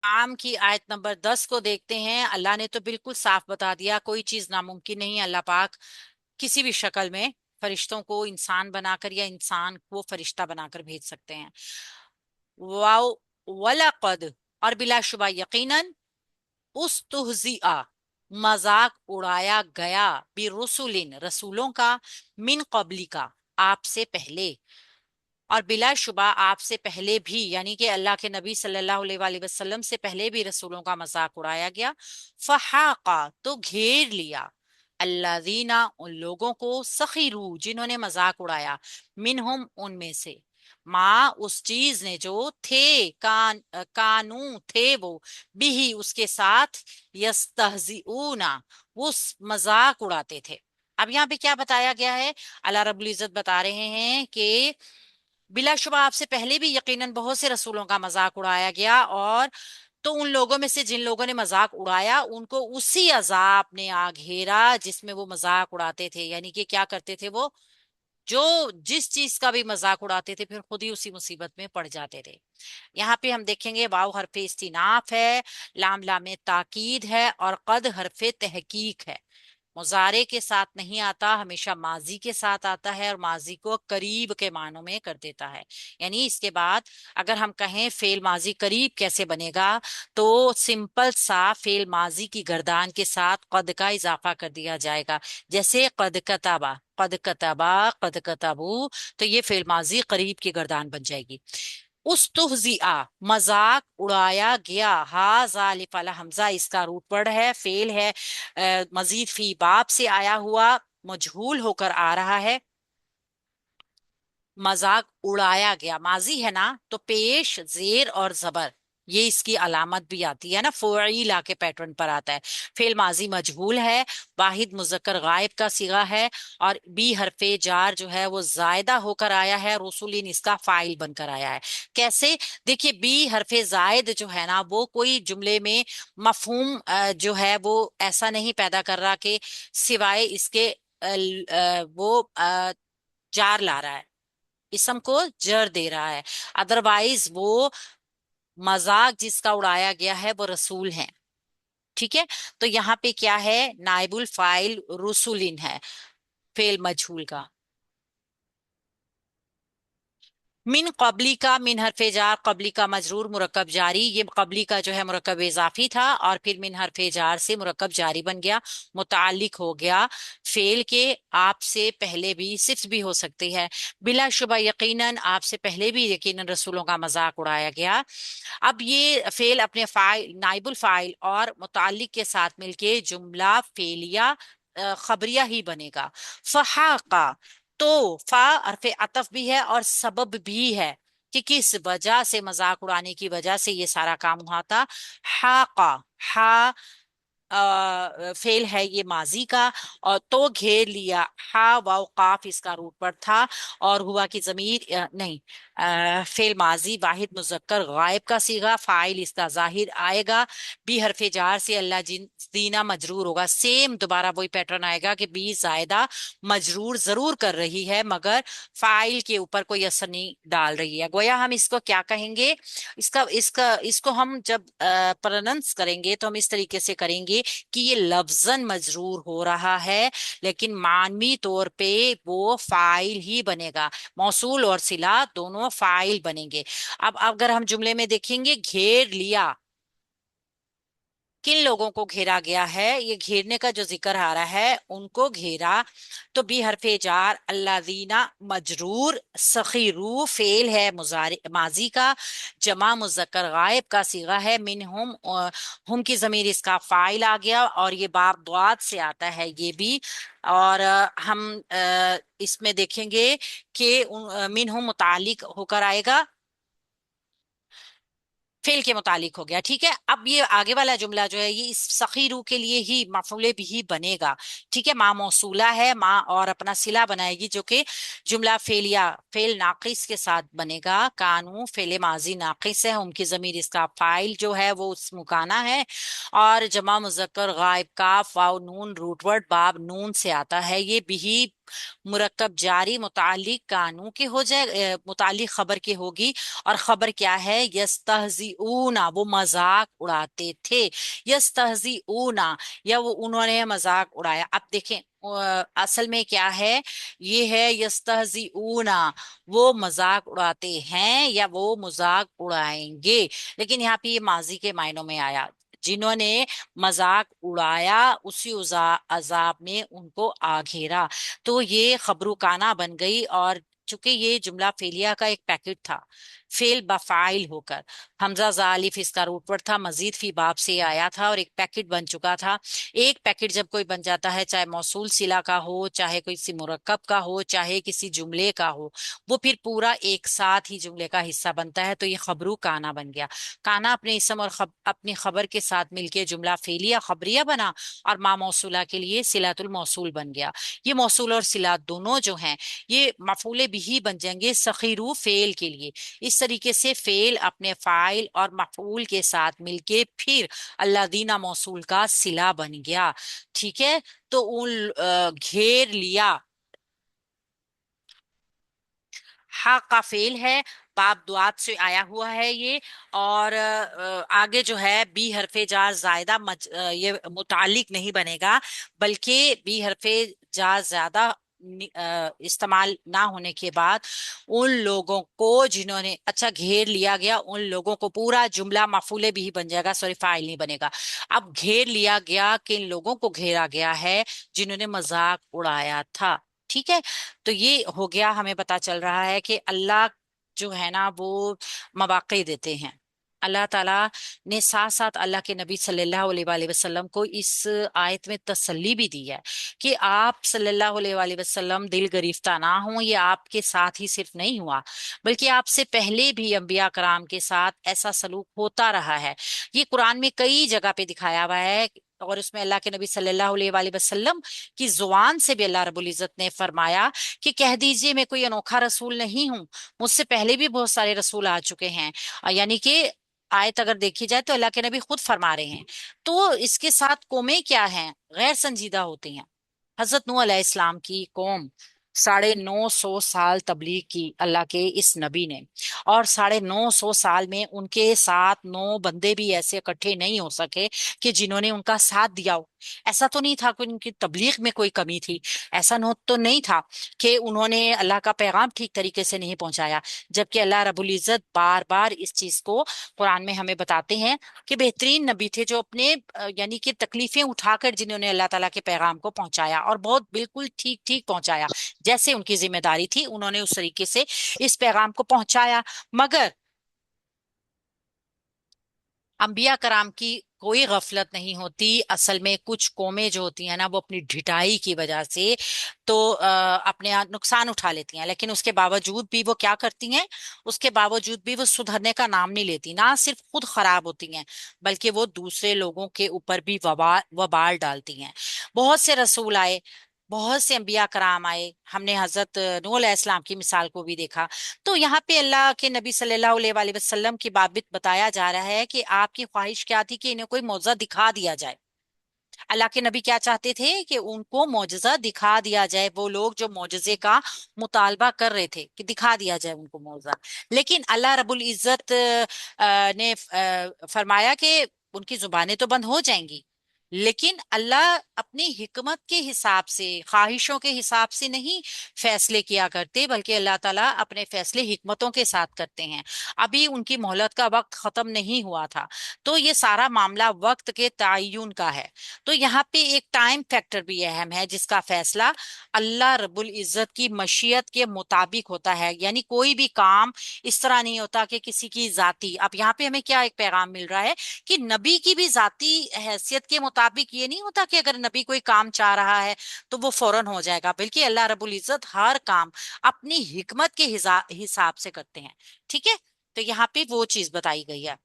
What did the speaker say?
عام کی آیت نمبر 10 کو دیکھتے ہیں، اللہ نے تو بالکل صاف بتا دیا کوئی چیز ناممکن نہیں، اللہ پاک کسی بھی شکل میں فرشتوں کو انسان بنا کر یا انسان کو فرشتہ بنا کر بھیج سکتے ہیں۔ واو ولقد، اور بلا شبہ یقیناً، استہزئ، مذاق اڑایا گیا، برسولن، رسولوں کا، من قبلی کا، آپ سے پہلے، اور بلا شبہ آپ سے پہلے بھی، یعنی کہ اللہ کے نبی صلی اللہ علیہ وآلہ وسلم سے پہلے بھی رسولوں کا مذاق اڑایا گیا۔ فحاقہ، تو گھیر لیا، الذین، ان لوگوں کو، سخروا، جنہوں نے مذاق اڑایا، منہم، ان میں سے، ماں، اس چیز نے، جو تھے، کانو، تھے وہ، بھی، اس کے ساتھ، یستہزئون، وہ مذاق اڑاتے تھے۔ اب یہاں پہ کیا بتایا گیا ہے؟ اللہ رب العزت بتا رہے ہیں کہ بلا شبہ آپ سے پہلے بھی یقیناً بہت سے رسولوں کا مذاق اڑایا گیا، اور تو ان لوگوں میں سے جن لوگوں نے مذاق اڑایا ان کو اسی عذاب نے آ گھیرا جس میں وہ مذاق اڑاتے تھے، یعنی کہ کیا کرتے تھے وہ، جو جس چیز کا بھی مذاق اڑاتے تھے پھر خود ہی اسی مصیبت میں پڑ جاتے تھے۔ یہاں پہ ہم دیکھیں گے واو حرف استیناف ہے، لام لام تاکید ہے، اور قد حرف تحقیق ہے۔ مضارع کے ساتھ نہیں آتا، ہمیشہ ماضی کے ساتھ آتا ہے، اور ماضی کو قریب کے معنوں میں کر دیتا ہے۔ یعنی اس کے بعد اگر ہم کہیں فعل ماضی قریب کیسے بنے گا، تو سمپل سا فعل ماضی کی گردان کے ساتھ قد کا اضافہ کر دیا جائے گا، جیسے قد کتبا، قد کتبا، قد کتبو، تو یہ فعل ماضی قریب کی گردان بن جائے گی۔ استہزئ، مذاق اڑایا گیا، ہاذا الف حمزہ اس کا روٹ ورڈ ہے، فعل ہے، مزید فی باب سے آیا ہوا، مجہول ہو کر آ رہا ہے۔ مذاق اڑایا گیا، ماضی ہے نا، تو پیش زیر اور زبر، یہ اس کی علامت بھی آتی ہے نا، فعیلا کے پیٹرن پر آتا ہے۔ فعل ماضی مجہول ہے، واحد مذکر غائب کا صیغہ ہے، اور بی حرف جار جو ہے وہ زائدہ ہو کر آیا ہے، رسولین اس کا فاعل بن کر آیا ہے۔ کیسے؟ دیکھیے بی حرف زائد جو ہے نا وہ کوئی جملے میں مفہوم جو ہے وہ ایسا نہیں پیدا کر رہا کہ سوائے اس کے وہ جار لا رہا ہے، اسم کو جر دے رہا ہے، ادروائز وہ مذاق جس کا اڑایا گیا ہے وہ رسول ہیں۔ ٹھیک ہے، تو یہاں پہ کیا ہے؟ نائب الفاعل رسولن ہے، فعل مجہول کا۔ من قبلی کا، من حرف جار، قبلی کا مجرور مرکب جاری، یہ قبلی کا جو ہے مرکب اضافی تھا، اور پھر من حرف جار سے مرکب جاری بن گیا، متعلق ہو گیا فعل کے، آپ سے پہلے بھی، صرف بھی ہو سکتی ہے، بلا شبہ یقیناً آپ سے پہلے بھی یقیناً رسولوں کا مذاق اڑایا گیا۔ اب یہ فعل اپنے فاعل، نائب الفاعل اور متعلق کے ساتھ مل کے جملہ فعلیہ خبریہ ہی بنے گا۔ فحاقہ، تو فا حرف عطف بھی ہے اور سبب بھی ہے کہ کس وجہ سے، مذاق اڑانے کی وجہ سے یہ سارا کام ہوا تھا۔ حاقہ، ہا فعل ہے یہ ماضی کا، اور تو گھیر لیا، ہا واو قاف اس کا روٹ پر تھا، اور ہوا کی ضمیر نہیں، فعل ماضی واحد مذکر غائب کا صیغہ، فاعل اس کا ظاہر آئے گا، بی حرف جار سے اللہ جن دینا مجرور ہوگا، سیم دوبارہ وہی پیٹرن آئے گا کہ بی زائدہ مجرور ضرور کر رہی ہے مگر فاعل کے اوپر کوئی اثر نہیں ڈال رہی ہے۔ گویا ہم اس کو کیا کہیں گے، اس کو ہم جب پروننس کریں گے تو ہم اس طریقے سے کریں گے کہ یہ لفظاً مجرور ہو رہا ہے لیکن معنوی طور پہ وہ فاعل ہی بنے گا، موصول اور صلہ دونوں فاعل بنیں گے۔ اب اگر ہم جملے میں دیکھیں گے، گھیر لیا، کن لوگوں کو گھیرا گیا ہے؟ یہ گھیرنے کا جو ذکر آ رہا ہے ان کو گھیرا، تو بی حرف جار، الذین مجرور، سخیرو فعل ہے ماضی کا، جمع مذکر غائب کا صیغہ ہے، منہم، ہم کی ضمیر اس کا فاعل آ گیا، اور یہ باب ضاد سے آتا ہے یہ بھی، اور ہم اس میں دیکھیں گے کہ منہم متعلق ہو کر آئے گا، فعل کے متعلق ہو گیا۔ ٹھیک ہے، اب یہ آگے والا جملہ جو ہے یہ اس سخیرو کے لیے ہی مفعول بھی بنے گا۔ ٹھیک ہے، ماں موصولہ ہے، ماں اور اپنا صلہ بنائے گی جو کہ جملہ فعلیہ، فعل ناقص کے ساتھ بنے گا، کانو فعل ماضی ناقص ہے، ان کی ضمیر اس کا فاعل جو ہے وہ اس مکانہ ہے، اور جمع مذکر غائب کاف واو نون روٹ ورڈ باب نون سے آتا ہے، یہ بھی मुरक्कब जारी मुतालिक कानू के हो जाए, मुतालिक खबर के होगी। और खबर क्या है? यस्तहजीऊना, वो मजाक उड़ाते थे। यस्तहजीऊना, या वो उन्होंने मजाक उड़ाया। अब देखें असल में क्या है? ये है यस्तहजीऊना, वो मजाक उड़ाते हैं या वो मजाक उड़ाएंगे। लेकिन यहाँ पे ये माजी के मायनों में आया। जिन्होंने मजाक उड़ाया उसी अजाब में उनको आ घेरा। तो ये खबरुकाना बन गई। और चूंकि ये जुमला फेलिया का एक पैकेट था, फेल बफाइल होकर हमजा जालिफ इसका रूटवर्ड था, मजीद फी बाब से आया था और एक पैकेट बन चुका था। एक पैकेट जब कोई बन जाता है, चाहे मौसूल सिला का हो, चाहे कोई किसी मुरक्कब का हो, चाहे किसी जुमले का हो, वो फिर पूरा एक साथ ही जुमले का हिस्सा बनता है। तो ये खबरू काना बन गया। काना अपने इसम और अपनी खबर के साथ मिलके जुमला फेलिया खबरिया बना, और मा मौसूला के लिए सिलातुल मौसूल बन गया। ये मौसूल और सिलात दोनों जो हैं, ये मफूले बिही बन जाएंगे सखीरू फेल के लिए। इस तरीके से फेल अपने फाइल और मफूल के साथ मिलके फिर अल्लादीना मौसूल का सिला बन गया। ठीक है। तो उन घेर लिया, हा का फेल है, बाप दुआत से आया हुआ है ये। और आगे जो है बी हरफे जार जायदा ये मुतालिक नहीं बनेगा, बल्कि बी हरफे जार ज्यादा इस्तेमाल ना होने के बाद उन लोगों को जिन्होंने, अच्छा घेर लिया गया उन लोगों को, पूरा जुमला मफूले भी ही बन जाएगा, सॉरी फाइल नहीं बनेगा। अब घेर लिया गया कि इन लोगों को घेरा गया है जिन्होंने मजाक उड़ाया था। ठीक है। तो ये हो गया, हमें पता चल रहा है कि अल्लाह जो है ना वो मौक़े देते हैं। अल्लाह ताला ने साथ साथ अल्लाह के नबी सल्लल्लाहु अलैहि वसल्लम को इस आयत में तसल्ली भी दी है कि आप सल्लल्लाहु अलैहि वसल्लम दिल गरिफ्ता ना हों। ये आपके साथ ही सिर्फ नहीं हुआ, बल्कि आपसे पहले भी अंबिया कराम के साथ ऐसा सलूक होता रहा है। ये कुरान में कई जगह पे दिखाया हुआ है। और उसमें अल्लाह के नबी सल्लल्लाहु अलैहि वसल्लम की जुबान से भी अल्लाह रब्बुल इज्जत ने फरमाया कि कह दीजिए मैं कोई अनोखा रसूल नहीं हूँ, मुझसे पहले भी बहुत सारे रसूल आ चुके हैं। यानी कि आयत अगर देखी जाए तो अल्लाह के नबी खुद फरमा रहे हैं। तो इसके साथ कौमें क्या हैं? गैर संजीदा होती हैं। हजरत नूह अलैहिस्सलाम की कौम 950 साल तबलीग की अल्लाह के इस नबी ने, और 950 साल में उनके साथ 9 बंदे भी ऐसे इकट्ठे नहीं हो सके कि जिन्होंने उनका साथ दिया हो। ऐसा तो नहीं था कि उनकी तबलीग में कोई कमी थी, ऐसा नो तो नहीं था कि उन्होंने अल्लाह का पैगाम ठीक तरीके से नहीं पहुंचाया। जबकि अल्लाह रब्बुल इज्जत बार बार इस चीज को कुरान में हमें बताते हैं कि बेहतरीन नबी थे जो अपने यानी कि तकलीफें उठाकर जिन्होंने अल्लाह ताला के पैगाम को पहुंचाया, और बहुत बिल्कुल ठीक ठीक पहुंचाया। जैसे उनकी जिम्मेदारी थी उन्होंने उस तरीके से इस पैगाम को पहुंचाया। मगर अंबिया कराम की कोई गफलत नहीं होती। असल में कुछ कौमें जो होती हैं ना, वो अपनी ढिठाई की वजह से तो अपने आप नुकसान उठा लेती हैं, लेकिन उसके बावजूद भी वो क्या करती हैं? उसके बावजूद भी वो सुधरने का नाम नहीं लेती। ना सिर्फ खुद खराब होती हैं, बल्कि वो दूसरे लोगों के ऊपर भी वबाल वबाल डालती हैं। बहुत से रसूल आए, बहुत से अंबिया कराम आए, हमने हजरत नूह अलैहिस्सलाम की मिसाल को भी देखा। तो यहाँ पे अल्लाह के नबी सल्लल्लाहु अलैहि वसल्लम की बाबित बताया जा रहा है कि आपकी ख्वाहिश क्या थी कि इन्हें कोई मौजज़ा दिखा दिया जाए। अल्लाह के नबी क्या चाहते थे कि उनको मौजज़ा दिखा दिया जाए। वो लोग जो मौजज़े का मुतालबा कर रहे थे कि दिखा दिया जाए उनको मौजज़ा, लेकिन अल्लाह रब्बुल इज्जत ने फरमाया कि उनकी जुबानें तो बंद हो जाएंगी, लेकिन अल्लाह अपनी हिकमत के हिसाब से, ख्वाहिशों के हिसाब से नहीं फैसले किया करते, बल्कि अल्लाह ताला अपने फैसले हिकमतों के साथ करते हैं। अभी उनकी मोहलत का वक्त खत्म नहीं हुआ था, तो ये सारा मामला वक्त के तयन का है। तो यहाँ पे एक टाइम फैक्टर भी अहम है जिसका फैसला अल्लाह रब्बुल इज्जत की मशीयत के मुताबिक होता है। यानी कोई भी काम इस तरह नहीं होता कि किसी की जाती, अब यहाँ पे हमें क्या एक पैगाम मिल रहा है कि नबी की भी जाती हैसियत के मुताबिक ये नहीं होता कि अगर नबी कोई काम चाह रहा है तो वो फौरन हो जाएगा, बल्कि अल्लाह रब्बुल इज्जत हर काम अपनी हिकमत के हिसाब से करते हैं। ठीक है। तो यहाँ पे वो चीज बताई गई है।